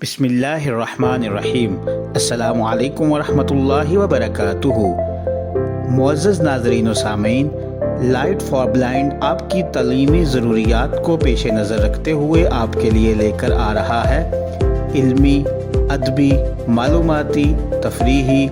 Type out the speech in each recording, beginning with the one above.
بسم اللہ الرحمن الرحیم۔ السلام علیکم ورحمۃ اللہ وبرکاتہ۔ معزز ناظرین و سامعین، لائٹ فار بلائنڈ آپ کی تعلیمی ضروریات کو پیش نظر رکھتے ہوئے آپ کے لیے لے کر آ رہا ہے علمی، ادبی، معلوماتی، تفریحی،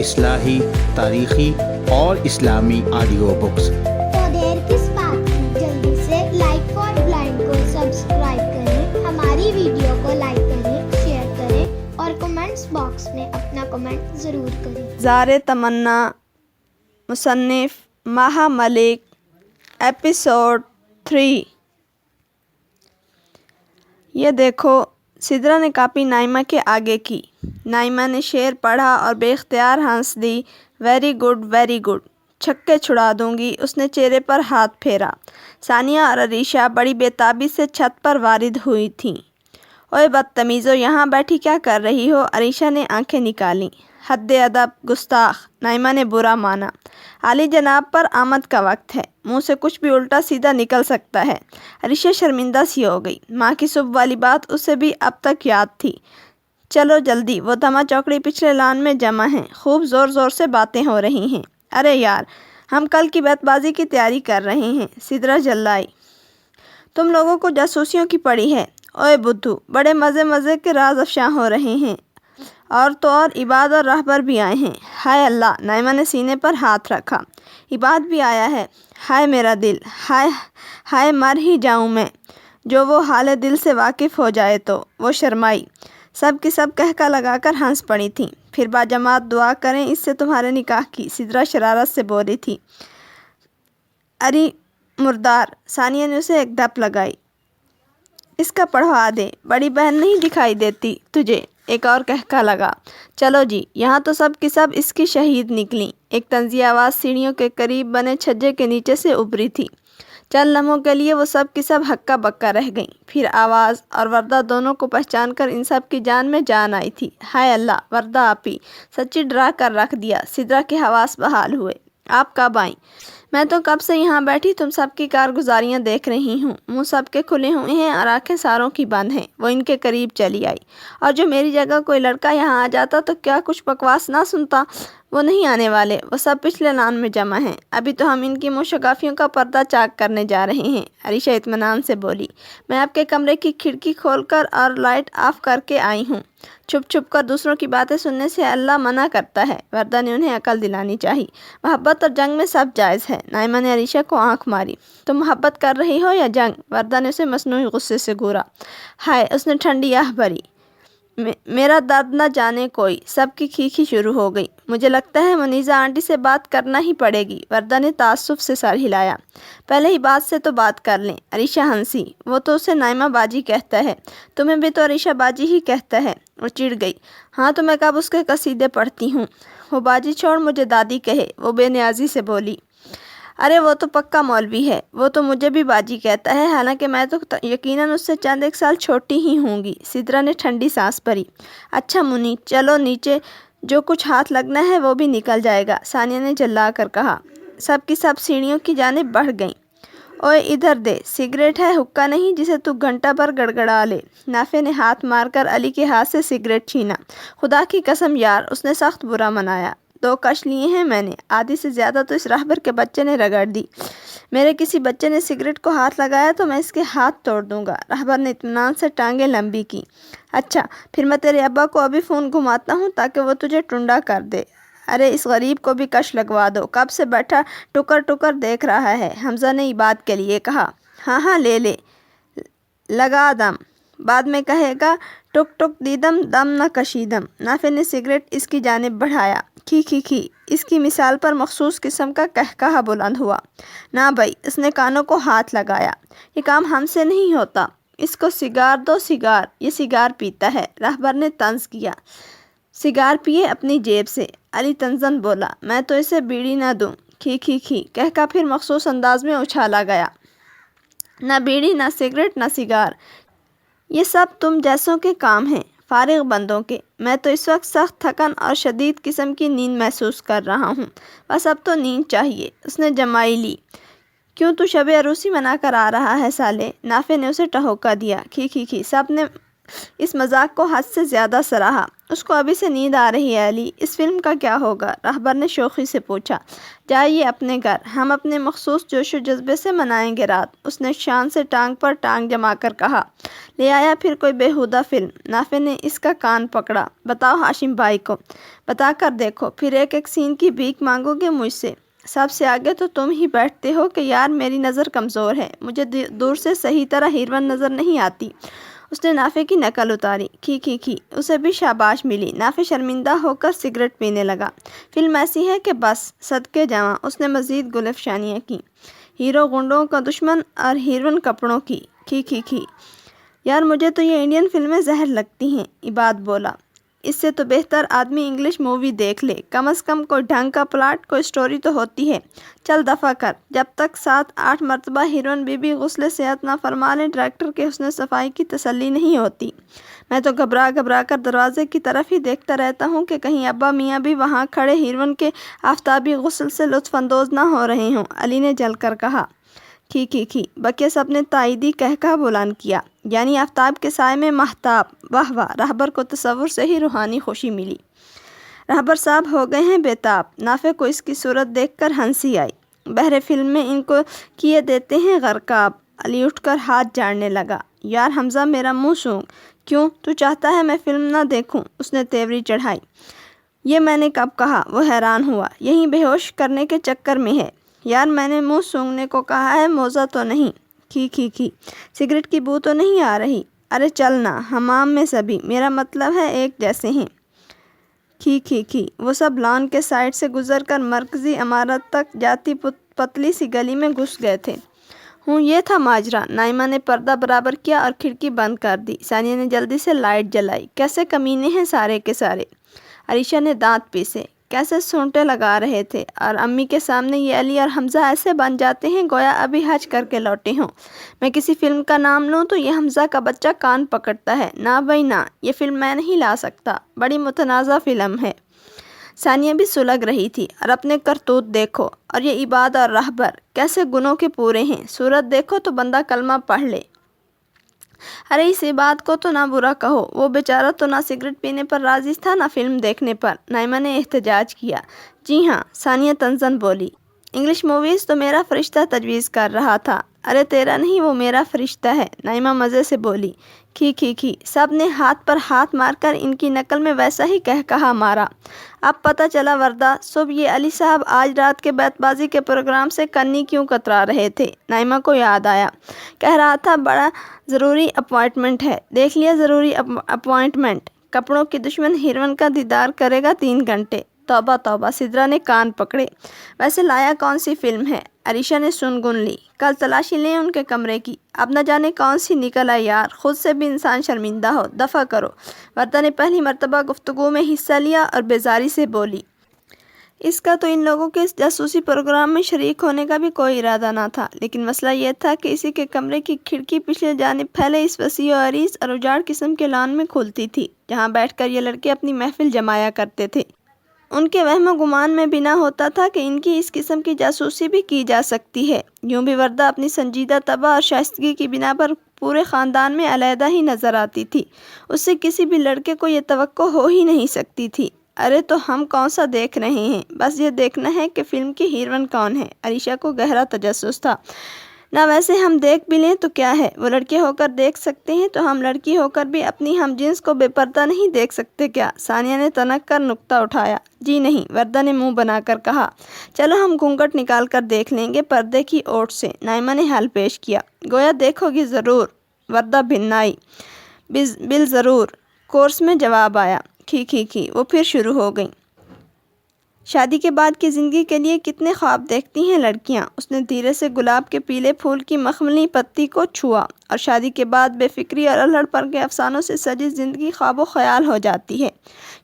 اصلاحی، تاریخی اور اسلامی آڈیو بکس۔ تو دیر کس بات کی، جلدی سے لائٹ فار بلائنڈ کو سبسکرائب کریں، ہماری ویڈیو کو لائک کریں، شیئر کریں اور کمنٹس باکس میں اپنا کمنٹ ضرور کریں۔ زار تمنا، مصنف ماہا ملک، ایپیسوڈ 3۔ یہ دیکھو، سدرا نے کاپی نائمہ کے آگے کی۔ نائمہ نے شعر پڑھا اور بے اختیار ہنس دی۔ ویری گڈ، ویری گڈ، چھکے چھڑا دوں گی۔ اس نے چہرے پر ہاتھ پھیرا۔ ثانیہ اور عریشہ بڑی بے تابی سے چھت پر وارد ہوئی تھیں۔ اوئے بدتمیزو، یہاں بیٹھی کیا کر رہی ہو؟ عریشہ نے آنکھیں نکالیں۔ حد ادب، گستاخ، نائمہ نے برا مانا۔ عالی جناب پر آمد کا وقت ہے، منہ سے کچھ بھی الٹا سیدھا نکل سکتا ہے۔ عریشہ شرمندہ سی ہو گئی۔ ماں کی صبح والی بات اسے بھی اب تک یاد تھی۔ چلو جلدی، وہ دھما چوکڑی پچھلے لان میں جمع ہیں، خوب زور زور سے باتیں ہو رہی ہیں۔ ارے یار، ہم کل کی بیت بازی کی تیاری کر رہے ہیں، سدرا جلائی۔ تم لوگوں کو جاسوسیوں کی پڑی ہے۔ اوئے بدھو، بڑے مزے کے راز افشاں ہو رہے ہیں، اور تو اور عباد اور رہبر بھی آئے ہیں۔ ہائے اللہ، نائمہ نے سینے پر ہاتھ رکھا۔ عباد بھی آیا ہے؟ ہائے میرا دل، ہائے ہائے، مر ہی جاؤں میں۔ جو وہ حال دل سے واقف ہو جائے تو۔ وہ شرمائی۔ سب کی سب قہقہ لگا کر ہنس پڑی تھیں۔ پھر باجماعت دعا کریں اس سے تمہارے نکاح کی، سدرا شرارت سے بولی تھی۔ اری مردار، ثانیہ نے اسے ایک دپ لگائی۔ اس کا پڑھوا دے، بڑی بہن نہیں دکھائی دیتی تجھے؟ ایک اور قہقہ لگا۔ چلو جی، یہاں تو سب کی سب اس کی شہید نکلیں۔ ایک طنزیہ آواز سیڑھیوں کے قریب بنے چھجے کے نیچے سے ابھری تھی۔ چند لمحوں کے لیے وہ سب کی سب ہکا بکا رہ گئیں۔ پھر آواز اور وردہ دونوں کو پہچان کر ان سب کی جان میں جان آئی تھی۔ ہائے اللہ، وردہ آپی، سچی ڈرا کر رکھ دیا۔ سدرا کے حواس بحال ہوئے۔ آپ کب آئیں؟ میں تو کب سے یہاں بیٹھی تم سب کی کارگزاریاں دیکھ رہی ہوں۔ منہ سب کے کھلے ہوئے ہیں اور آنکھیں ساروں کی بند ہیں۔ وہ ان کے قریب چلی آئی۔ اور جو میری جگہ کوئی لڑکا یہاں آ جاتا تو کیا کچھ بکواس نہ سنتا؟ وہ نہیں آنے والے، وہ سب پچھلے لان میں جمع ہیں۔ ابھی تو ہم ان کی موشگافیوں کا پردہ چاک کرنے جا رہے ہیں۔ عریشہ اطمینان سے بولی۔ میں آپ کے کمرے کی کھڑکی کھول کر اور لائٹ آف کر کے آئی ہوں۔ چھپ چھپ کر دوسروں کی باتیں سننے سے اللہ منع کرتا ہے۔ وردہ نے انہیں عقل دلانی چاہی۔ محبت اور جنگ میں سب جائز ہے۔ نائمہ نے عریشہ کو آنکھ ماری۔ تم محبت کر رہی ہو یا جنگ؟ وردہ نے اسے مصنوعی غصے سے گھورا۔ ہائے، اس نے ٹھنڈی آہ بھری۔ میرا درد نہ جانے کوئی۔ سب کی کھیکھی شروع ہو گئی۔ مجھے لگتا ہے منیزہ آنٹی سے بات کرنا ہی پڑے گی۔ وردہ نے تعصب سے سر ہلایا۔ پہلے ہی بات سے تو بات کر لیں۔ عریشہ ہنسی۔ وہ تو اسے نائمہ باجی کہتا ہے، تمہیں بھی تو عریشہ باجی ہی کہتا ہے۔ وہ چڑ گئی۔ ہاں تو میں کب اس کے قصیدے پڑھتی ہوں؟ وہ باجی چھوڑ، مجھے دادی کہے، وہ بے نیازی سے بولی۔ ارے وہ تو پکا مولوی ہے، وہ تو مجھے بھی باجی کہتا ہے، حالانکہ میں تو یقیناً اس سے چند ایک سال چھوٹی ہی ہوں گی۔ سدرا نے ٹھنڈی سانس بھری۔ اچھا منی، چلو نیچے، جو کچھ ہاتھ لگنا ہے وہ بھی نکل جائے گا، ثانیہ نے جلا کر کہا۔ سب کی سب سیڑھیوں کی جانب بڑھ گئیں۔ اوئے ادھر دے، سگریٹ ہے، حقہ نہیں جسے تو گھنٹہ بھر گڑگڑا لے۔ نافع نے ہاتھ مار کر علی کے ہاتھ سے سگریٹ چھینا۔ خدا کی قسم یار، اس نے سخت برا منایا۔ 2 کش لیے ہیں میں نے، آدھی سے زیادہ تو اس راہبر کے بچے نے رگڑ دی۔ میرے کسی بچے نے سگریٹ کو ہاتھ لگایا تو میں اس کے ہاتھ توڑ دوں گا۔ راہبر نے اطمینان سے ٹانگیں لمبی کی۔ اچھا، پھر میں تیرے ابا کو ابھی فون گھماتا ہوں تاکہ وہ تجھے ٹنڈا کر دے۔ ارے اس غریب کو بھی کش لگوا دو، کب سے بیٹھا ٹکر ٹکر دیکھ رہا ہے۔ حمزہ نے عباد کے لیے کہا۔ ہاں ہاں، لے لے، لگا دم، بعد میں کہے گا ٹک ٹک دیدم دم نہ کشیدم۔ نافع نے سگریٹ اس کی جانب بڑھایا۔ کھی کھی کھی، اس کی مثال پر مخصوص قسم کا قہقہہ بلند ہوا۔ نہ بھائی، اس نے کانوں کو ہاتھ لگایا۔ یہ کام ہم سے نہیں ہوتا، اس کو سگار دو، سگار، یہ سگار پیتا ہے۔ راہبر نے طنز کیا۔ سگار پیے اپنی جیب سے۔ علی طنزاً بولا۔ میں تو اسے بیڑی نہ دوں۔ کھی کھی کھی، قہقہہ پھر مخصوص انداز میں اچھالا گیا۔ نہ بیڑی، نہ سگریٹ، نہ سگار، یہ سب تم جیسوں کے کام ہیں، فارغ بندوں کے۔ میں تو اس وقت سخت تھکن اور شدید قسم کی نیند محسوس کر رہا ہوں، بس اب تو نیند چاہیے۔ اس نے جمائی لی۔ کیوں تو شب عروسی منا کر آ رہا ہے سالے؟ نافع نے اسے ٹہوکا دیا۔ کھی کھی کھی، اس مذاق کو حد سے زیادہ سراہا۔ اس کو ابھی سے نیند آ رہی ہے علی، اس فلم کا کیا ہوگا؟ رہبر نے شوخی سے پوچھا۔ جائیے اپنے گھر، ہم اپنے مخصوص جوش و جذبے سے منائیں گے رات، اس نے شان سے ٹانگ پر ٹانگ جما کر کہا۔ لے آیا پھر کوئی بیہودہ فلم؟ نافع نے اس کا کان پکڑا۔ بتاؤ ہاشم بھائی کو، بتا کر دیکھو، پھر ایک ایک سین کی بھیک مانگو گے مجھ سے؟ سب سے آگے تو تم ہی بیٹھتے ہو کہ یار میری نظر کمزور ہے، مجھے دور سے صحیح طرح ہیروین نظر نہیں آتی۔ اس نے نافع کی نقل اتاری۔ کھی اسے بھی شاباش ملی۔ نافع شرمندہ ہو کر سگریٹ پینے لگا۔ فلم ایسی ہے کہ بس صدقے جاواں، اس نے مزید گل افشانیاں کی۔ ہیرو گنڈوں کا دشمن اور ہیروین کپڑوں کی۔ کھی یار مجھے تو یہ انڈین فلمیں زہر لگتی ہیں، عباد بولا۔ اس سے تو بہتر آدمی انگلش مووی دیکھ لے، کم از کم کوئی ڈھنگ کا پلاٹ، کوئی سٹوری تو ہوتی ہے۔ چل دفع کر، جب تک 7-8 مرتبہ ہیروین بی بی غسل صحت نہ فرما لے ڈائریکٹر کے حسن صفائی کی تسلی نہیں ہوتی۔ میں تو گھبرا کر دروازے کی طرف ہی دیکھتا رہتا ہوں کہ کہیں ابا میاں بھی وہاں کھڑے ہیروین کے آفتابی غسل سے لطف اندوز نہ ہو رہے ہوں، علی نے جل کر کہا۔ کھی بکیا سب نے تائیدی کہہ بلند کیا۔ یعنی آفتاب کے سائے میں ماہتاب، واہ واہ، رہبر کو تصور سے ہی روحانی خوشی ملی۔ رہبر صاحب ہو گئے ہیں بےتاب۔ نافع کو اس کی صورت دیکھ کر ہنسی آئی۔ بہر فلم میں ان کو کیے دیتے ہیں غرقاب۔ علی اٹھ کر ہاتھ جاڑنے لگا۔ یار حمزہ میرا منہ سونگ۔ کیوں؟ تو چاہتا ہے میں فلم نہ دیکھوں؟ اس نے تیوری چڑھائی۔ یہ میں نے کب کہا؟ وہ حیران ہوا۔ یہیں بے ہوش کرنے کے چکر میں ہے۔ یار میں نے منہ سونگنے کو کہا ہے، موزہ تو نہیں۔ کھی سگریٹ کی بو تو نہیں آ رہی؟ ارے چلنا، حمام میں سبھی، میرا مطلب ہے ایک جیسے ہیں۔ کھی وہ سب لان کے سائڈ سے گزر کر مرکزی عمارت تک جاتی پتلی سی گلی میں گھس گئے تھے۔ یہ تھا ماجرا۔ نائمہ نے پردہ برابر کیا اور کھڑکی بند کر دی۔ ثانیہ نے جلدی سے لائٹ جلائی۔ کیسے کمینے ہیں سارے کے سارے، عریشہ نے دانت پیسے، کیسے سونٹے لگا رہے تھے، اور امی کے سامنے یہ علی اور حمزہ ایسے بن جاتے ہیں گویا ابھی حج کر کے لوٹے ہوں۔ میں کسی فلم کا نام لوں تو یہ حمزہ کا بچہ کان پکڑتا ہے، نہ بھائی نہ، یہ فلم میں نہیں لا سکتا، بڑی متنازع فلم ہے۔ ثانیہ بھی سلگ رہی تھی۔ اور اپنے کرتوت دیکھو، اور یہ عباد اور رہبر کیسے گنوں کے پورے ہیں، صورت دیکھو تو بندہ کلمہ پڑھ لے۔ ارے اس عباد کو تو نہ برا کہو، وہ بیچارہ تو نہ سگریٹ پینے پر راضی تھا نہ فلم دیکھنے پر، نائمہ نے احتجاج کیا۔ جی ہاں، ثانیہ تنزن بولی، انگلش موویز تو میرا فرشتہ تجویز کر رہا تھا۔ ارے تیرا نہیں، وہ میرا فرشتہ ہے، نائمہ مزے سے بولی۔ کھی سب نے ہاتھ پر ہاتھ مار کر ان کی نقل میں ویسا ہی کہا مارا۔ اب پتہ چلا وردہ، صبح یہ علی صاحب آج رات کے بیت بازی کے پروگرام سے کنی کیوں کترا رہے تھے؟ نائمہ کو یاد آیا۔ کہہ رہا تھا بڑا ضروری اپوائنٹمنٹ ہے۔ دیکھ لیا ضروری اپوائنٹمنٹ، کپڑوں کی دشمن ہیروین کا دیدار کرے گا 3 گھنٹے۔ توبہ، سدرا نے کان پکڑے۔ ویسے لایا کون سی فلم ہے؟ عریشہ نے سنگن لی۔ کل تلاشی لیں ان کے کمرے کی، اب نہ جانے کون سی نکل آئی یار، خود سے بھی انسان شرمندہ ہو، دفع کرو۔ وردہ نے پہلی مرتبہ گفتگو میں حصہ لیا اور بیزاری سے بولی۔ اس کا تو ان لوگوں کے اس جاسوسی پروگرام میں شریک ہونے کا بھی کوئی ارادہ نہ تھا، لیکن مسئلہ یہ تھا کہ اسی کے کمرے کی کھڑکی پچھلے جانب پھیلے اس وسیع و عریض اور اجاڑ قسم کے لان میں کھلتی تھی، جہاں بیٹھ کر یہ لڑکے اپنی محفل جمایا کرتے تھے۔ ان کے وہم و گمان میں بنا ہوتا تھا کہ ان کی اس قسم کی جاسوسی بھی کی جا سکتی ہے۔ یوں بھی وردہ اپنی سنجیدہ طبع اور شائستگی کی بنا پر پورے خاندان میں علیحدہ ہی نظر آتی تھی، اس سے کسی بھی لڑکے کو یہ توقع ہو ہی نہیں سکتی تھی۔ ارے تو ہم کون سا دیکھ رہے ہیں، بس یہ دیکھنا ہے کہ فلم کی ہیروین کون ہے۔ عریشہ کو گہرا تجسس تھا۔ نہ ویسے ہم دیکھ بھی لیں تو کیا ہے، وہ لڑکے ہو کر دیکھ سکتے ہیں تو ہم لڑکی ہو کر بھی اپنی ہم جنس کو بے پردہ نہیں دیکھ سکتے کیا؟ ثانیہ نے تنک کر نکتہ اٹھایا۔ جی نہیں، وردہ نے منہ بنا کر کہا۔ چلو ہم گھونگھٹ نکال کر دیکھ لیں گے پردے کی اوٹ سے، نائمہ نے حل پیش کیا۔ گویا دیکھو گی ضرور، وردہ بھنائی۔ بل ضرور، کورس میں جواب آیا۔ کھی وہ پھر شروع ہو گئیں۔ شادی کے بعد کی زندگی کے لیے کتنے خواب دیکھتی ہیں لڑکیاں۔ اس نے دھیرے سے گلاب کے پیلے پھول کی مخملی پتی کو چھوا۔ اور شادی کے بعد بے فکری اور الہڑ پر کے افسانوں سے سجی زندگی خواب و خیال ہو جاتی ہے۔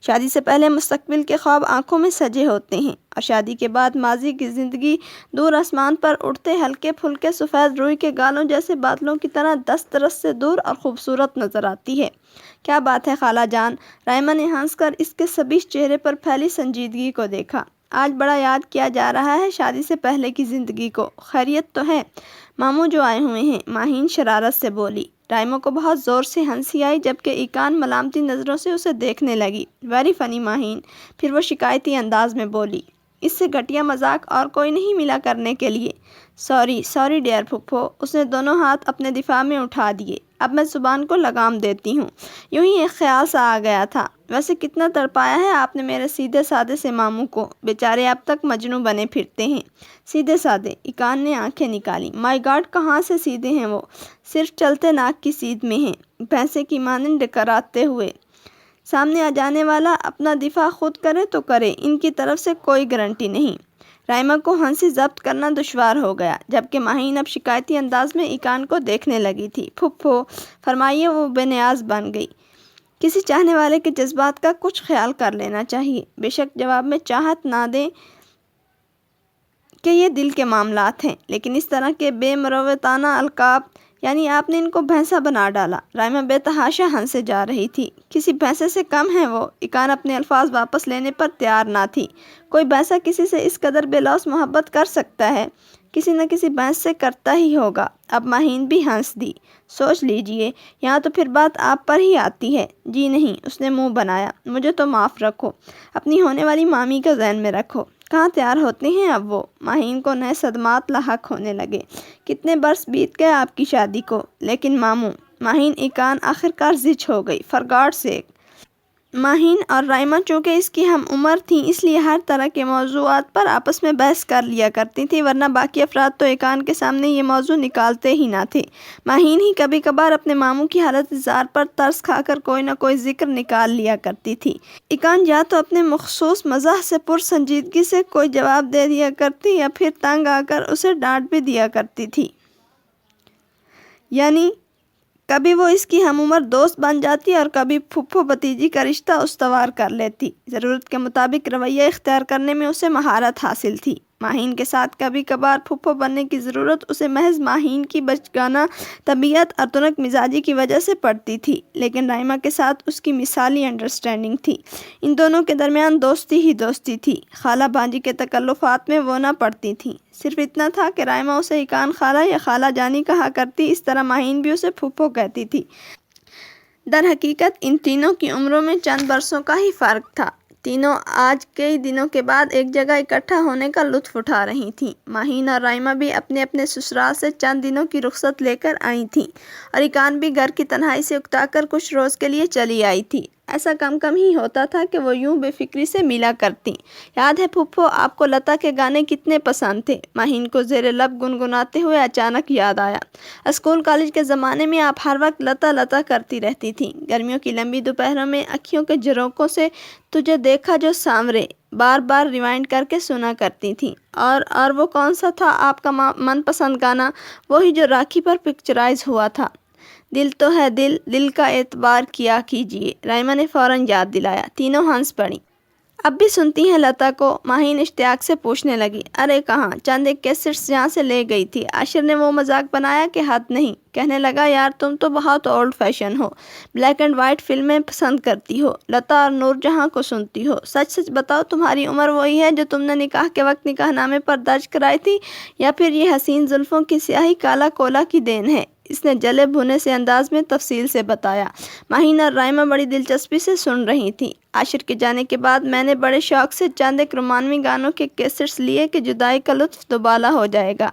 شادی سے پہلے مستقبل کے خواب آنکھوں میں سجے ہوتے ہیں، اور شادی کے بعد ماضی کی زندگی دور آسمان پر اڑتے ہلکے پھلکے سفید روئی کے گالوں جیسے بادلوں کی طرح دست رس سے دور اور خوبصورت نظر آتی ہے۔ کیا بات ہے خالہ جان، رائمہ نے ہنس کر اس کے سبیش چہرے پر پھیلی سنجیدگی کو دیکھا۔ آج بڑا یاد کیا جا رہا ہے شادی سے پہلے کی زندگی کو۔ خیریت تو ہے؟ ماموں جو آئے ہوئے ہیں، ماہین شرارت سے بولی۔ رائمہ کو بہت زور سے ہنسی آئی جبکہ ایکان ملامتی نظروں سے اسے دیکھنے لگی۔ Very funny Maheen. پھر وہ شکایتی انداز میں بولی، اس سے گھٹیا مذاق اور کوئی نہیں ملا کرنے کے لیے۔ Sorry dear پھپھو۔ اس نے دونوں ہاتھ اپنے دفاع میں اٹھا دیے۔ اب میں زبان کو لگام دیتی ہوں۔ یوں ہی ایک خیال سا آ گیا تھا، ویسے کتنا تڑپایا ہے آپ نے میرے سیدھے سادے سے ماموں کو، بیچارے اب تک مجنوں بنے پھرتے ہیں۔ سیدھے سادے؟ ایکان نے آنکھیں نکالی۔ مائی گاڈ، کہاں سے سیدھے ہیں وہ؟ صرف چلتے ناک کی سیدھ میں ہیں، بھینسے کی مانند کراتے ہوئے۔ سامنے آ جانے والا اپنا دفاع خود کرے تو کرے، ان کی طرف سے کوئی گارنٹی نہیں۔ رائمہ کو ہنسی ضبط کرنا دشوار ہو گیا، جبکہ ماہین اب شکایتی انداز میں ایکان کو دیکھنے لگی تھی۔ پھپھو فرمائیے۔ وہ بے نیاز بن گئی۔ کسی چاہنے والے کے جذبات کا کچھ خیال کر لینا چاہیے، بے شک جواب میں چاہت نہ دیں کہ یہ دل کے معاملات ہیں، لیکن اس طرح کے بے مروتانہ القاب، یعنی آپ نے ان کو بھینسا بنا ڈالا۔ رائمہ بے تحاشا ہنسے جا رہی تھی۔ کسی بھینسے سے کم ہے وہ؟ ایکان اپنے الفاظ واپس لینے پر تیار نہ تھی۔ کوئی بھینسا کسی سے اس قدر بے لوث محبت کر سکتا ہے؟ کسی نہ کسی بھینس سے کرتا ہی ہوگا۔ اب ماہین بھی ہنس دی۔ سوچ لیجئے، یہاں تو پھر بات آپ پر ہی آتی ہے۔ جی نہیں، اس نے منہ بنایا۔ مجھے تو معاف رکھو، اپنی ہونے والی مامی کا ذہن میں رکھو۔ کہاں تیار ہوتے ہیں اب وہ؟ ماہین کو نئے صدمات لاحق ہونے لگے۔ کتنے برس بیت گئے آپ کی شادی کو؟ لیکن ماموں، ماہین ایکان آخرکار زچ ہو گئی۔ فار گاڈ سیک۔ ماہین اور رائمہ چونکہ اس کی ہم عمر تھیں، اس لیے ہر طرح کے موضوعات پر آپس میں بحث کر لیا کرتی تھیں، ورنہ باقی افراد تو ایکان کے سامنے یہ موضوع نکالتے ہی نہ تھے۔ ماہین ہی کبھی کبھار اپنے ماموں کی حالت زار پر ترس کھا کر کوئی نہ کوئی ذکر نکال لیا کرتی تھی۔ ایکان یا تو اپنے مخصوص مزاح سے پرسنجیدگی سے کوئی جواب دے دیا کرتی یا پھر تنگ آ کر اسے ڈانٹ بھی دیا کرتی تھی، یعنی کبھی وہ اس کی ہم عمر دوست بن جاتی اور کبھی پھپھو بھتیجی کا رشتہ استوار کر لیتی۔ ضرورت کے مطابق رویہ اختیار کرنے میں اسے مہارت حاصل تھی۔ ماہین کے ساتھ کبھی کبھار پھپھو بننے کی ضرورت اسے محض ماہین کی بچگانہ طبیعت اور تنک مزاجی کی وجہ سے پڑتی تھی، لیکن رائمہ کے ساتھ اس کی مثالی انڈرسٹینڈنگ تھی۔ ان دونوں کے درمیان دوستی ہی دوستی تھی۔ خالہ بھانجی کے تکلفات میں وہ نہ پڑتی تھیں۔ صرف اتنا تھا کہ رائمہ اسے ایکان خالہ یا خالہ جانی کہا کرتی، اس طرح ماہین بھی اسے پھپھو کہتی تھی۔ در حقیقت ان تینوں کی عمروں میں چند برسوں کا ہی فرق تھا۔ تینوں آج کئی دنوں کے بعد ایک جگہ اکٹھا ہونے کا لطف اٹھا رہی تھیں۔ ماہین اور رائمہ بھی اپنے اپنے سسرال سے چند دنوں کی رخصت لے کر آئی تھیں، اور ایکان بھی گھر کی تنہائی سے اکتا کر کچھ روز کے لیے چلی آئی تھی۔ ایسا کم ہی ہوتا تھا کہ وہ یوں بے فکری سے ملا کرتیں۔ یاد ہے پھپھو، آپ کو لتا کے گانے کتنے پسند تھے؟ ماہین کو زیر لب گنگناتے ہوئے اچانک یاد آیا۔ اسکول کالج کے زمانے میں آپ ہر وقت لتا لتا کرتی رہتی تھیں۔ گرمیوں کی لمبی دوپہروں میں اکھیوں کے جھروکوں سے تجھے دیکھا جو سانورے بار بار ریوائنڈ کر کے سنا کرتی تھیں۔ اور وہ کون سا تھا آپ کا من پسند گانا؟ وہی جو راکھی پر پکچرائز ہوا تھا، دل تو ہے دل، دل کا اعتبار کیا کیجیے۔ رائمہ نے فوراً یاد دلایا۔ تینوں ہنس پڑیں۔ اب بھی سنتی ہیں لتا کو؟ ماہین اشتیاق سے پوچھنے لگی۔ ارے کہاں، چند ایک کیسٹس یہاں سے لے گئی تھی۔ عاشر نے وہ مذاق بنایا کہ حد نہیں، کہنے لگا یار تم تو بہت old fashion who, black and white فلمیں پسند کرتی ہو، لتا اور نور جہاں کو سنتی ہو۔ سچ بتاؤ، تمہاری عمر وہی ہے جو تم نے نکاح کے وقت نکاح نامے پر درج کرائی تھی، یا پھر یہ حسین زلفوں کی سیاہی کالا کولا کی دین ہے؟ اس نے جلے بھنے سے انداز میں تفصیل سے بتایا۔ ماہین اور رائمہ بڑی دلچسپی سے سن رہی تھیں۔ عاشر کے جانے کے بعد میں نے بڑے شوق سے چند ایک رومانوی گانوں کے کیسٹس لیے کہ جدائی کا لطف دوبالا ہو جائے گا۔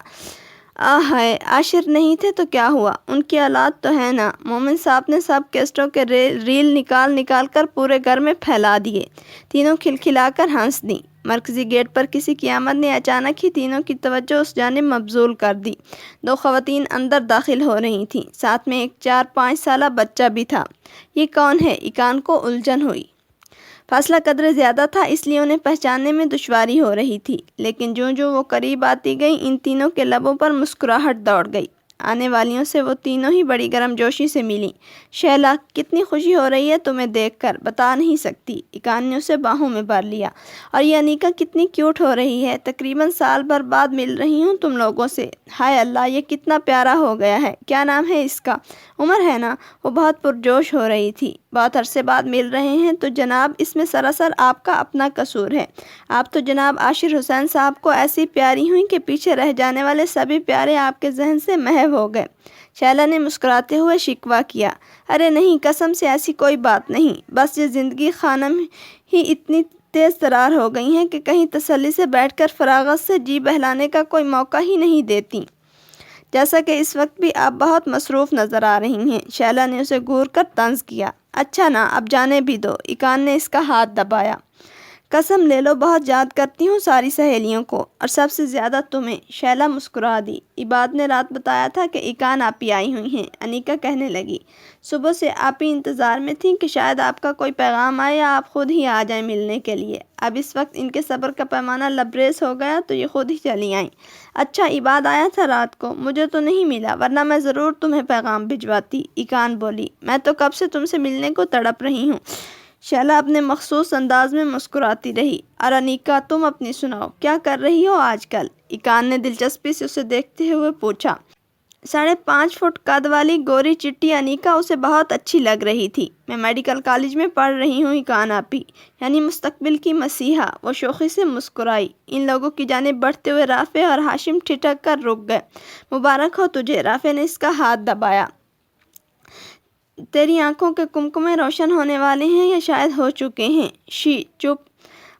ہائے، عاشر نہیں تھے تو کیا ہوا، ان کی اولاد تو ہے نا۔ مومن صاحب نے سب کیسٹوں کے ریل نکال کر پورے گھر میں پھیلا دیے۔ تینوں کھلکھلا کر ہنس دیں۔ مرکزی گیٹ پر کسی کی آمد نے اچانک ہی تینوں کی توجہ اس جانب مبذول کر دی۔ دو خواتین اندر داخل ہو رہی تھیں، ساتھ میں ایک 4-5 سالہ بچہ بھی تھا۔ یہ کون ہے؟ ایکان کو الجھن ہوئی۔ فاصلہ قدرے زیادہ تھا، اس لیے انہیں پہچاننے میں دشواری ہو رہی تھی، لیکن جو وہ قریب آتی گئیں ان تینوں کے لبوں پر مسکراہٹ دوڑ گئی۔ آنے والیوں سے وہ تینوں ہی بڑی گرم جوشی سے ملیں۔ شیلا، کتنی خوشی ہو رہی ہے تمہیں دیکھ کر، بتا نہیں سکتی۔ ایکان نے اسے باہوں میں بھر لیا۔ اور یہ انیکا کتنی کیوٹ ہو رہی ہے، تقریباً سال بھر بعد مل رہی ہوں تم لوگوں سے۔ ہائے اللہ، یہ کتنا پیارا ہو گیا ہے۔ کیا نام ہے اس کا؟ عمر ہے نا؟ وہ بہت پرجوش ہو رہی تھی۔ بہت عرصے بعد مل رہے ہیں تو جناب اس میں سراسر آپ کا اپنا قصور ہے۔ آپ تو جناب عاشر حسین صاحب کو ایسی پیاری ہوئیں کہ پیچھے رہ جانے والے سبھی پیارے آپ کے ذہن سے محو ہو گئے۔ شیلا نے مسکراتے ہوئے شکوہ کیا۔ ارے نہیں، قسم سے ایسی کوئی بات نہیں، بس یہ زندگی خانم ہی اتنی تیز ترار ہو گئی ہیں کہ کہیں تسلی سے بیٹھ کر فراغت سے جی بہلانے کا کوئی موقع ہی نہیں دیتی، جیسا کہ اس وقت بھی آپ بہت مصروف نظر آ رہی ہیں۔ شیلا نے اسے گھور کر طنز کیا۔ اچھا نا، اب جانے بھی دو۔ ایکان نے اس کا ہاتھ دبایا۔ قسم لے لو، بہت یاد کرتی ہوں ساری سہیلیوں کو، اور سب سے زیادہ تمہیں۔ شیلا مسکرا دی۔ عباد نے رات بتایا تھا کہ ایکان آپی آئی ہوئی ہیں، انیکا کہنے لگی۔ صبح سے آپی انتظار میں تھیں کہ شاید آپ کا کوئی پیغام آئے یا آپ خود ہی آ جائیں ملنے کے لیے۔ اب اس وقت ان کے صبر کا پیمانہ لبریز ہو گیا تو یہ خود ہی چلی آئیں۔ اچھا، عباد آیا تھا رات کو؟ مجھے تو نہیں ملا، ورنہ میں ضرور تمہیں پیغام بھجواتی۔ ایکان بولی۔ میں تو کب سے تم سے ملنے کو تڑپ رہی ہوں۔ شیلا اپنے مخصوص انداز میں مسکراتی رہی۔ اور انیکا، تم اپنی سناؤ، کیا کر رہی ہو آج کل؟ ایکان نے دلچسپی سے اسے دیکھتے ہوئے پوچھا۔ 5.5 فٹ قد والی گوری چٹی انیکا اسے بہت اچھی لگ رہی تھی۔ میں میڈیکل کالج میں پڑھ رہی ہوں ایکان آپی، یعنی مستقبل کی مسیحا۔ وہ شوخی سے مسکرائی۔ ان لوگوں کی جانب بڑھتے ہوئے رافع اور ہاشم ٹھٹک کر رک گئے۔ مبارک ہو تجھے، رافع نے اس کا ہاتھ دبایا۔ تیری آنکھوں کے کمکمے روشن ہونے والے ہیں یا شاید ہو چکے ہیں۔ شی، چپ۔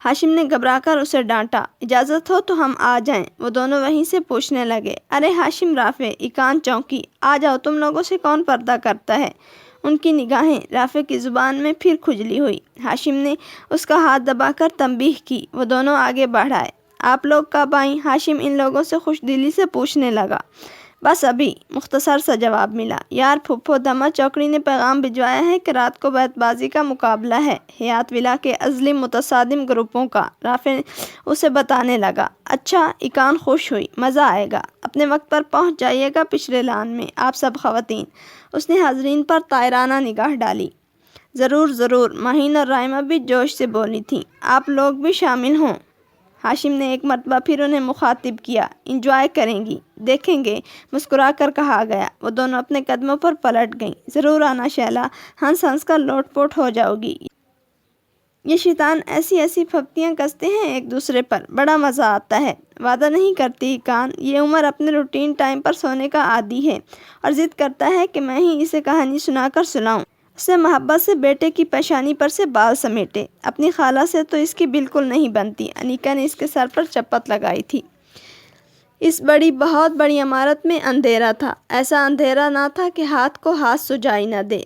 ہاشم نے گھبرا کر اسے ڈانٹا۔ اجازت ہو تو ہم آ جائیں؟ وہ دونوں وہیں سے پوچھنے لگے۔ ارے ہاشم، رافع، ایکان چونکی، آ جاؤ، تم لوگوں سے کون پردہ کرتا ہے؟ ان کی نگاہیں رافع کی زبان میں پھر کھجلی ہوئی۔ ہاشم نے اس کا ہاتھ دبا کر تنبیہ کی۔ وہ دونوں آگے بڑھ آئے۔ آپ لوگ کب آئیں؟ ہاشم ان لوگوں سے خوش دلی سے پوچھنے لگا۔ بس ابھی، مختصر سا جواب ملا۔ یار پھپھو، دما چوکڑی نے پیغام بھجوایا ہے کہ رات کو بیت بازی کا مقابلہ ہے، حیات ولا کے ازلی متصادم گروپوں کا۔ رافع اسے بتانے لگا۔ اچھا، ایکان خوش ہوئی۔ مزہ آئے گا۔ اپنے وقت پر پہنچ جائیے گا پچھلے لان میں، آپ سب خواتین۔ اس نے حاضرین پر طائرانہ نگاہ ڈالی۔ ضرور ضرور، ماہین اور رائمہ بھی جوش سے بولی تھیں۔ آپ لوگ بھی شامل ہوں۔ ہاشم نے ایک مرتبہ پھر انہیں مخاطب کیا۔ انجوائے کریں گی؟ دیکھیں گے، مسکرا کر کہا گیا۔ وہ دونوں اپنے قدموں پر پلٹ گئیں۔ ضرور آنا شیلا، ہنس ہنس کر لوٹ پوٹ ہو جاؤ گی۔ یہ شیطان ایسی ایسی پھپتیاں کستے ہیں ایک دوسرے پر، بڑا مزہ آتا ہے۔ وعدہ نہیں کرتی ایکان، یہ عمر اپنے روٹین ٹائم پر سونے کا عادی ہے اور ضد کرتا ہے کہ میں ہی اسے کہانی سنا کر سلاؤں۔ اسے محبت سے بیٹے کی پیشانی پر سے بال سمیٹے۔ اپنی خالہ سے تو اس کی بالکل نہیں بنتی۔ انیکا نے اس کے سر پر چپت لگائی تھی۔ اس بہت بڑی عمارت میں اندھیرا تھا۔ ایسا اندھیرا نہ تھا کہ ہاتھ کو ہاتھ سجائی نہ دے،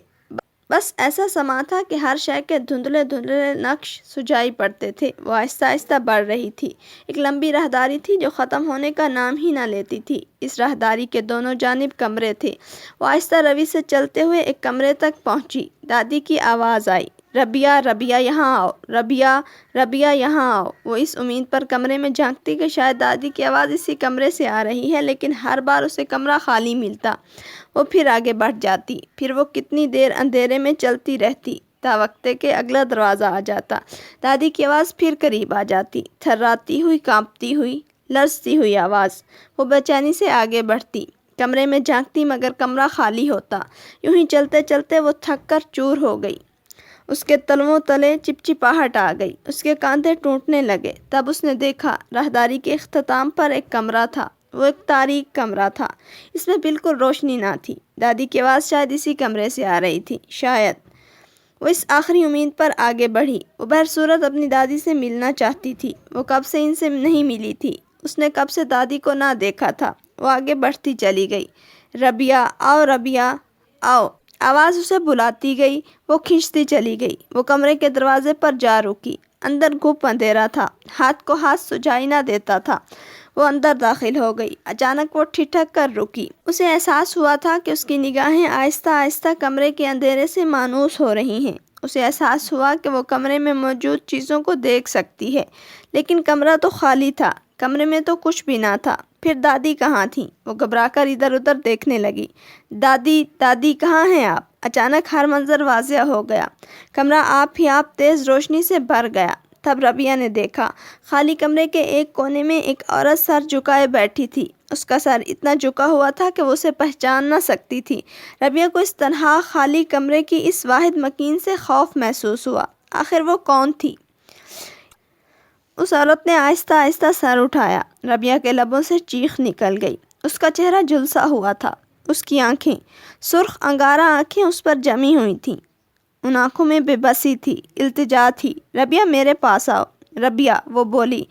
بس ایسا سما تھا کہ ہر شے کے دھندلے دھندلے نقش سجائی پڑتے تھے۔ وہ آہستہ آہستہ بڑھ رہی تھی۔ ایک لمبی راہداری تھی جو ختم ہونے کا نام ہی نہ لیتی تھی۔ اس راہداری کے دونوں جانب کمرے تھے۔ وہ آہستہ روی سے چلتے ہوئے ایک کمرے تک پہنچی۔ دادی کی آواز آئی، ربیہ، ربیہ یہاں آؤ، ربیہ، ربیہ یہاں آؤ۔ وہ اس امید پر کمرے میں جھانکتی کہ شاید دادی کی آواز اسی کمرے سے آ رہی ہے، لیکن ہر بار اسے کمرہ خالی ملتا۔ وہ پھر آگے بڑھ جاتی۔ پھر وہ کتنی دیر اندھیرے میں چلتی رہتی، تاوقتے کہ اگلا دروازہ آ جاتا۔ دادی کی آواز پھر قریب آ جاتی، تھراتی ہوئی، کانپتی ہوئی، لرزتی ہوئی آواز۔ وہ بے چینی سے آگے بڑھتی، کمرے میں جھانکتی، مگر کمرہ خالی ہوتا۔ یوں ہی چلتے چلتے وہ تھک کر چور ہو گئی۔ اس کے تلوؤں تلے چپچپاہٹ آ گئی، اس کے کاندھے ٹوٹنے لگے۔ تب اس نے دیکھا راہداری کے اختتام پر ایک کمرہ تھا۔ وہ ایک تاریک کمرہ تھا، اس میں بالکل روشنی نہ تھی۔ دادی کی آواز شاید اسی کمرے سے آ رہی تھی، شاید۔ وہ اس آخری امید پر آگے بڑھی۔ وہ بہرصورت اپنی دادی سے ملنا چاہتی تھی۔ وہ کب سے ان سے نہیں ملی تھی، اس نے کب سے دادی کو نہ دیکھا تھا۔ وہ آگے بڑھتی چلی گئی۔ ربیہ آؤ، ربیہ آؤ، آواز اسے بلاتی گئی۔ وہ کھنچتی چلی گئی۔ وہ کمرے کے دروازے پر جا رکی۔ اندر گھپ اندھیرا تھا، ہاتھ کو ہاتھ سجائی نہ دیتا تھا۔ وہ اندر داخل ہو گئی۔ اچانک وہ ٹھٹک کر رکی۔ اسے احساس ہوا تھا کہ اس کی نگاہیں آہستہ آہستہ کمرے کے اندھیرے سے مانوس ہو رہی ہیں۔ اسے احساس ہوا کہ وہ کمرے میں موجود چیزوں کو دیکھ سکتی ہے، لیکن کمرہ تو خالی تھا، کمرے میں تو کچھ بھی نہ تھا۔ پھر دادی کہاں تھیں؟ وہ گھبرا کر ادھر ادھر دیکھنے لگی۔ دادی دادی کہاں ہیں آپ؟ اچانک ہر منظر واضح ہو گیا۔ کمرہ آپ ہی آپ تیز روشنی سے بھر گیا۔ تب ربیہ نے دیکھا، خالی کمرے کے ایک کونے میں ایک عورت سر جھکائے بیٹھی تھی۔ اس کا سر اتنا جھکا ہوا تھا کہ وہ اسے پہچان نہ سکتی تھی۔ ربیہ کو اس تنہا خالی کمرے کی اس واحد مکین سے خوف محسوس ہوا۔ آخر وہ کون تھی؟ اس عورت نے آہستہ آہستہ سر اٹھایا۔ ربیہ کے لبوں سے چیخ نکل گئی۔ اس کا چہرہ جھلسا ہوا تھا۔ اس کی آنکھیں، سرخ انگارہ آنکھیں اس پر جمی ہوئی تھیں۔ ان آنکھوں میں بے بسی تھی، التجا تھی۔ ربیہ میرے پاس آؤ۔ ربیہ، وہ بولی۔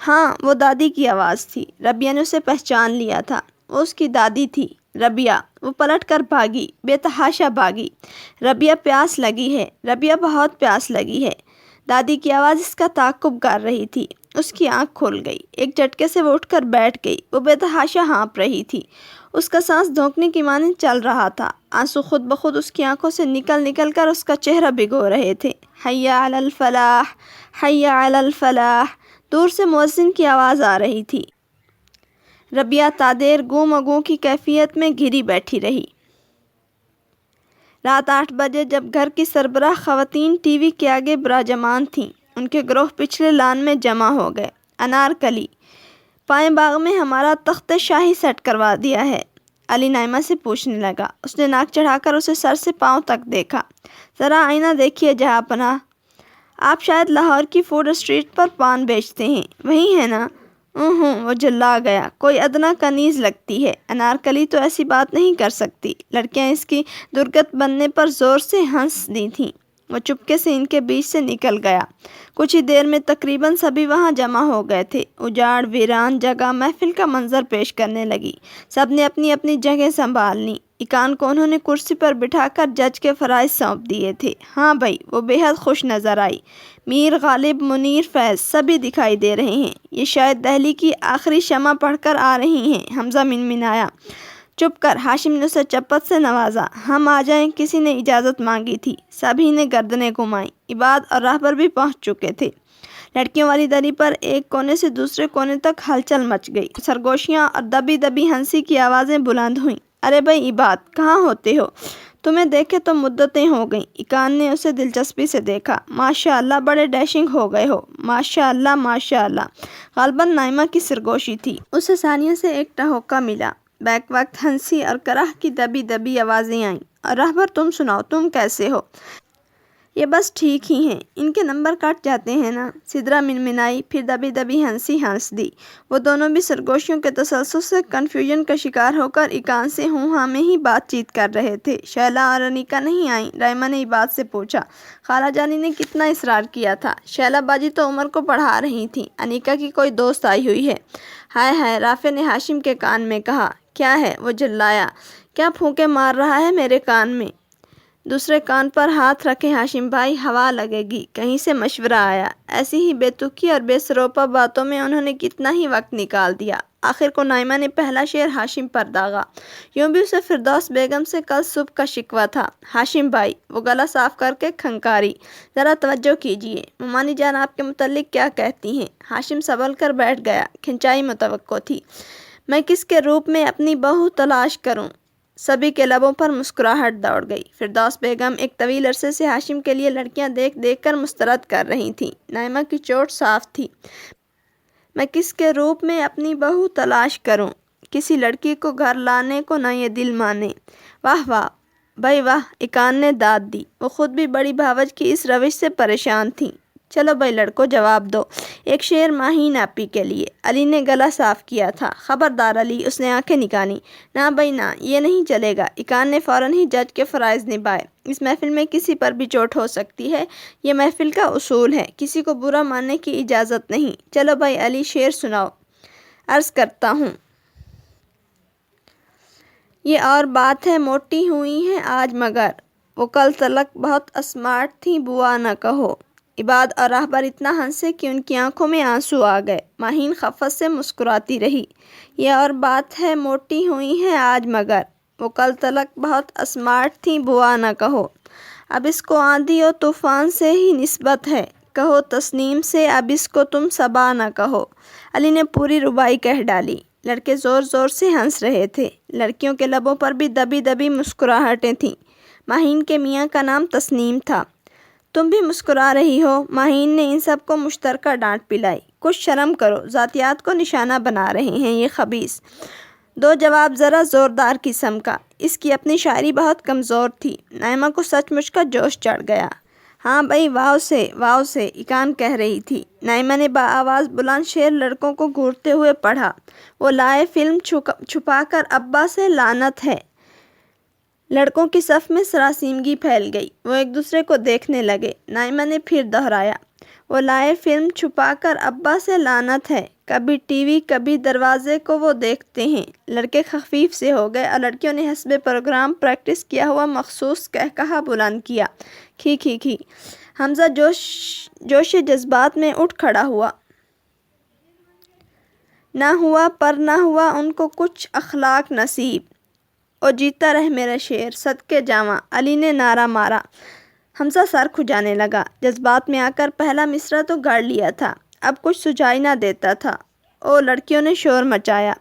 ہاں، وہ دادی کی آواز تھی۔ ربیہ نے اسے پہچان لیا تھا۔ وہ اس کی دادی تھی۔ ربیہ، وہ پلٹ کر بھاگی، بے تحاشا بھاگی۔ ربیہ، پیاس لگی ہے۔ ربیہ، بہت پیاس لگی ہے۔ دادی کی آواز اس کا تعاقب کر رہی تھی۔ اس کی آنکھ کھل گئی۔ ایک جھٹکے سے وہ اٹھ کر بیٹھ گئی۔ وہ بے تحاشا ہانپ رہی تھی۔ اس کا سانس دھونکنے کی مانند چل رہا تھا۔ آنسو خود بخود اس کی آنکھوں سے نکل نکل کر اس کا چہرہ بھگو رہے تھے۔ حی علی الفلاح، حی علی الفلاح، دور سے مؤذن کی آواز آ رہی تھی۔ ربیہ تادیر گوں مگوں کی کیفیت میں گھری بیٹھی رہی۔ رات 8 بجے جب گھر کی سربراہ خواتین ٹی وی کے آگے براجمان تھیں، ان کے گروہ پچھلے لان میں جمع ہو گئے۔ انارکلی، پائیں باغ میں ہمارا تخت شاہی سیٹ کروا دیا ہے، علی نائمہ سے پوچھنے لگا۔ اس نے ناک چڑھا کر اسے سر سے پاؤں تک دیکھا۔ ذرا آئینہ دیکھیے جہاں پناہ، آپ شاید لاہور کی فوڈ اسٹریٹ پر پان بیچتے ہیں، وہی ہے نا؟ وہ جھلا گیا۔ کوئی ادنا کنیز لگتی ہے۔ انارکلی تو ایسی بات نہیں کر سکتی۔ لڑکیاں اس کی درگت بننے پر زور سے ہنس دی تھیں۔ وہ چپکے سے ان کے بیچ سے نکل گیا۔ کچھ ہی دیر میں تقریباً سبھی وہاں جمع ہو گئے تھے۔ اجاڑ ویران جگہ محفل کا منظر پیش کرنے لگی۔ سب نے اپنی اپنی جگہ سنبھال لی۔ اکان کو انہوں نے کرسی پر بٹھا کر جج کے فرائض سونپ دیے تھے۔ ہاں بھائی، وہ بے حد خوش نظر آئی۔ میر غالب، منیر، فیض سبھی دکھائی دے رہے ہیں۔ یہ شاید دہلی کی آخری شمع پڑھ کر آ رہی ہیں۔ حمزہ منمنایا۔ چپ کر، ہاشم نے اسے چپت سے نوازا۔ ہم آ جائیں، کسی نے اجازت مانگی تھی۔ سبھی نے گردنیں گھمائیں۔ عباد اور راہبر بھی پہنچ چکے تھے۔ لڑکیوں والی دری پر ایک کونے سے دوسرے کونے تک ہلچل مچ گئی۔ سرگوشیاں اور دبی دبی ہنسی کی آوازیں بلند ہوئیں۔ ارے بھائی عباد، کہاں ہوتے ہو؟ تمہیں دیکھے تو مدتیں ہو گئیں۔ اکان نے اسے دلچسپی سے دیکھا۔ ماشاء اللہ، بڑے ڈیشنگ ہو گئے ہو۔ ماشاء اللہ، ماشاء اللہ۔ غالباً نائمہ کی سرگوشی تھی۔ اسے ثانیہ سے ایک ٹہوکہ ملا۔ بیک وقت ہنسی اور کرہ کی دبی دبی آوازیں آئیں۔ اور راہبر، تم سناؤ، تم کیسے ہو؟ یہ بس ٹھیک ہی ہیں، ان کے نمبر کٹ جاتے ہیں نا۔ سدرا منمنائی، پھر دبی دبی ہنسی ہنس دی۔ وہ دونوں بھی سرگوشیوں کے تسلسل سے کنفیوژن کا شکار ہو کر اکان سے ہوں ہاں میں ہی بات چیت کر رہے تھے۔ شیلا اور انیکا نہیں آئیں؟ رائمہ نے عباد سے پوچھا۔ خالہ جانی نے کتنا اصرار کیا تھا۔ شیلا باجی تو عمر کو پڑھا رہی تھیں۔ انیکا کی کوئی دوست آئی ہوئی ہے۔ ہائے ہائے، رافع نے ہاشم کے کان میں کہا۔ کیا ہے؟ وہ جھلایا۔ کیا پھونکے مار رہا ہے میرے کان میں؟ دوسرے کان پر ہاتھ رکھے ہاشم بھائی، ہوا لگے گی۔ کہیں سے مشورہ آیا۔ ایسی ہی بے تکی اور بے سروپا باتوں میں انہوں نے کتنا ہی وقت نکال دیا۔ آخر کو نائمہ نے پہلا شعر ہاشم پر داغا۔ یوں بھی اسے فردوس بیگم سے کل صبح کا شکوہ تھا۔ ہاشم بھائی، وہ گلا صاف کر کے کھنکاری، ذرا توجہ کیجیے، ممانی جان آپ کے متعلق کیا کہتی ہیں؟ ہاشم سنبھل کر بیٹھ گیا۔ کھنچائی متوقع تھی۔ میں کس کے روپ میں اپنی بہو تلاش کروں؟ سبھی کے لبوں پر مسکراہٹ دوڑ گئی۔ فردوس بیگم ایک طویل عرصے سے ہاشم کے لیے لڑکیاں دیکھ دیکھ کر مسترد کر رہی تھیں۔ نائمہ کی چوٹ صاف تھی۔ میں کس کے روپ میں اپنی بہو تلاش کروں؟ کسی لڑکی کو گھر لانے کو نہ یہ دل مانے۔ واہ واہ بھائی واہ، اکان نے داد دی۔ وہ خود بھی بڑی بھاوج کی اس روش سے پریشان تھیں۔ چلو بھائی لڑکو، جواب دو۔ ایک شعر ماہین آپی کے لیے۔ علی نے گلا صاف کیا تھا۔ خبردار علی، اس نے آنکھیں نکالیں۔ نہ بھائی نہ، یہ نہیں چلے گا۔ اکان نے فوراً ہی جج کے فرائض نبھائے۔ اس محفل میں کسی پر بھی چوٹ ہو سکتی ہے، یہ محفل کا اصول ہے، کسی کو برا ماننے کی اجازت نہیں۔ چلو بھائی علی، شعر سناؤ۔ عرض کرتا ہوں، یہ اور بات ہے موٹی ہوئی ہیں آج مگر، وہ کل تلک بہت اسمارٹ تھیں بوا نہ کہو۔ عباد اور راہبر اتنا ہنسے کہ ان کی آنکھوں میں آنسو آ گئے۔ ماہین خفت سے مسکراتی رہی۔ یہ اور بات ہے موٹی ہوئی ہیں آج مگر، وہ کل تلک بہت اسمارٹ تھیں بوا نہ کہو۔ اب اس کو آندھی و طوفان سے ہی نسبت ہے، کہو تسنیم سے اب اس کو تم صبا نہ کہو۔ علی نے پوری ربائی کہہ ڈالی۔ لڑکے زور زور سے ہنس رہے تھے۔ لڑکیوں کے لبوں پر بھی دبی دبی مسکراہٹیں تھیں۔ ماہین کے میاں کا نام تسنیم تھا۔ تم بھی مسکرا رہی ہو؟ ماہین نے ان سب کو مشترکہ ڈانٹ پلائی۔ کچھ شرم کرو، ذاتیات کو نشانہ بنا رہے ہیں یہ خبیث۔ دو جواب ذرا زوردار قسم کا۔ اس کی اپنی شاعری بہت کمزور تھی۔ نائمہ کو سچ مچ کا جوش چڑھ گیا۔ ہاں بھائی، واؤ سے اکان کہہ رہی تھی۔ نائمہ نے بآواز بلند شعر لڑکوں کو گھورتے ہوئے پڑھا۔ وہ لائے فلم چھپا کر ابا سے لعنت ہے۔ لڑکوں کی صف میں سراسیمگی پھیل گئی۔ وہ ایک دوسرے کو دیکھنے لگے۔ نائمہ نے پھر دہرایا، وہ لائے فلم چھپا کر ابا سے لعنت ہے۔ کبھی ٹی وی کبھی دروازے کو وہ دیکھتے ہیں۔ لڑکے خفیف سے ہو گئے اور لڑکیوں نے حسب پروگرام پریکٹس کیا ہوا مخصوص قہقہہ بلند کیا، کھی کھی کھی۔ حمزہ جوش جذبات میں اٹھ کھڑا ہوا۔ نہ ہوا پر نہ ہوا ان کو کچھ اخلاق نصیب۔ او جیتا رہ میرا شعر، صدقے جاواں، علی نے نعرہ مارا۔ حمزہ سر کھجانے لگا۔ جذبات میں آ کر پہلا مصرع تو گڑ لیا تھا، اب کچھ سجائی نہ دیتا تھا۔ او لڑکیوں نے شور مچایا۔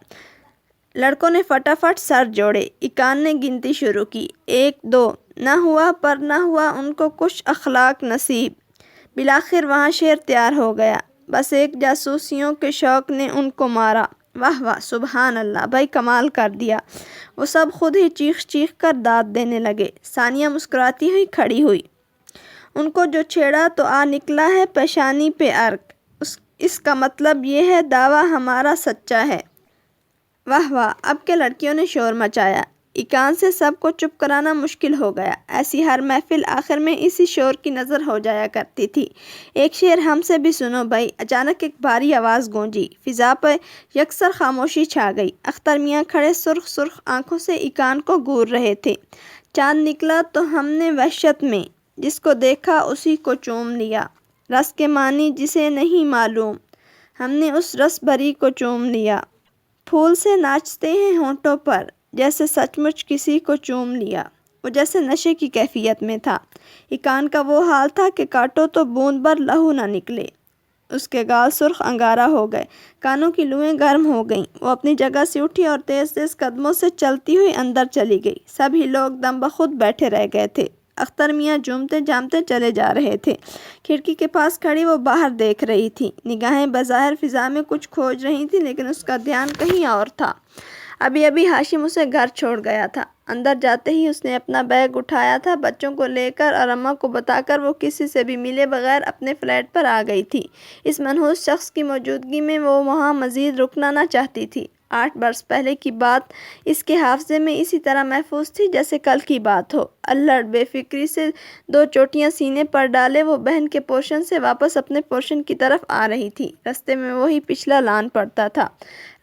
لڑکوں نے فٹافٹ سر جوڑے۔ اکان نے گنتی شروع کی، 1 2۔ نہ ہوا پر نہ ہوا ان کو کچھ اخلاق نصیب۔ بالآخر وہاں شعر تیار ہو گیا، بس ایک جاسوسیوں کے شوق نے ان کو مارا۔ واہ واہ، سبحان اللہ، بھائی کمال کر دیا۔ وہ سب خود ہی چیخ چیخ کر داد دینے لگے۔ ثانیہ مسکراتی ہوئی کھڑی ہوئی۔ ان کو جو چھیڑا تو آ نکلا ہے پیشانی پہ عرق، اس کا مطلب یہ ہے دعویٰ ہمارا سچا ہے۔ واہ واہ، اب کے لڑکیوں نے شور مچایا۔ اکان سے سب کو چپ کرانا مشکل ہو گیا۔ ایسی ہر محفل آخر میں اسی شور کی نظر ہو جایا کرتی تھی۔ ایک شعر ہم سے بھی سنو بھائی۔ اچانک ایک بھاری آواز گونجی۔ فضا پہ یکسر خاموشی چھا گئی۔ اختر میاں کھڑے سرخ سرخ آنکھوں سے اکان کو گھور رہے تھے۔ چاند نکلا تو ہم نے وحشت میں، جس کو دیکھا اسی کو چوم لیا۔ رس کے معنی جسے نہیں معلوم، ہم نے اس رس بھری کو چوم لیا۔ پھول سے ناچتے ہیں ہونٹوں پر، جیسے سچ مچ کسی کو چوم لیا۔ وہ جیسے نشے کی کیفیت میں تھا۔ اکان کا وہ حال تھا کہ کاٹو تو بوند بھر لہو نہ نکلے۔ اس کے گال سرخ انگارہ ہو گئے، کانوں کی لوئیں گرم ہو گئیں۔ وہ اپنی جگہ سے اٹھی اور تیز تیز قدموں سے چلتی ہوئی اندر چلی گئی۔ سبھی لوگ دم بخود بیٹھے رہ گئے تھے۔ اختر میاں جھومتے جامتے چلے جا رہے تھے۔ کھڑکی کے پاس کھڑی وہ باہر دیکھ رہی تھی۔ نگاہیں بظاہر فضا میں کچھ کھوج رہی تھیں، لیکن اس کا دھیان کہیں اور تھا۔ ابھی ہاشم اسے گھر چھوڑ گیا تھا۔ اندر جاتے ہی اس نے اپنا بیگ اٹھایا تھا۔ بچوں کو لے کر اور اماں کو بتا کر وہ کسی سے بھی ملے بغیر اپنے فلیٹ پر آ گئی تھی۔ اس منحوس شخص کی موجودگی میں وہ وہاں مزید رکنا نہ چاہتی تھی۔ 8 برس پہلے کی بات اس کے حافظے میں اسی طرح محفوظ تھی جیسے کل کی بات ہو۔ الہڑ بے فکری سے 2 چوٹیاں سینے پر ڈالے وہ بہن کے پورشن سے واپس اپنے پورشن کی طرف آ رہی تھی۔ رستے میں وہی پچھلا لان پڑتا تھا۔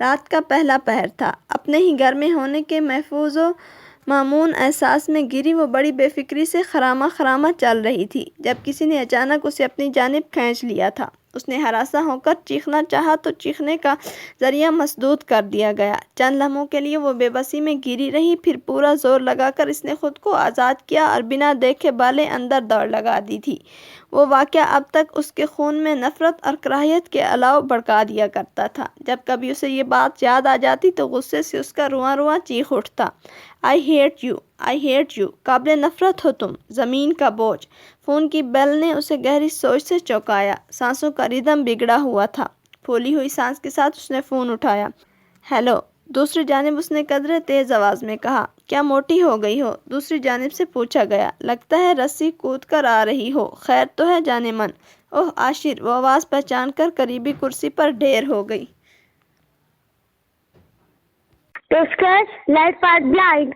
رات کا پہلا پہر تھا۔ اپنے ہی گھر میں ہونے کے محفوظ و مامون احساس میں گری وہ بڑی بے فکری سے خرامہ چل رہی تھی، جب کسی نے اچانک اسے اپنی جانب کھینچ لیا تھا۔ اس نے ہراساں ہو کر چیخنا چاہا تو چیخنے کا ذریعہ مسدود کر دیا گیا۔ چند لمحوں کے لیے وہ بے بسی میں گری رہی، پھر پورا زور لگا کر اس نے خود کو آزاد کیا اور بنا دیکھے بالے اندر دوڑ لگا دی تھی۔ وہ واقعہ اب تک اس کے خون میں نفرت اور کراہیت کے الاؤ بھڑکا دیا کرتا تھا۔ جب کبھی اسے یہ بات یاد آ جاتی تو غصے سے اس کا رواں رواں چیخ اٹھتا، آئی ہیٹ یو، قابل نفرت ہو تم، زمین کا بوجھ۔ فون کی بیل نے اسے گہری سوچ سے چونکایا۔ سانسوں کا ردم بگڑا ہوا تھا۔ پھولی ہوئی سانس کے ساتھ اس نے فون اٹھایا۔ ہیلو، دوسری جانب اس نے قدرے تیز آواز میں کہا۔ کیا موٹی ہو گئی ہو؟ دوسری جانب سے پوچھا گیا۔ لگتا ہے رسی کود کر آ رہی ہو، خیر تو ہے جانے من؟ اوہ عاشر، وہ آواز پہچان کر قریبی کرسی پر ڈھیر ہو گئی۔ پیشکش لائٹ فار بلائنڈ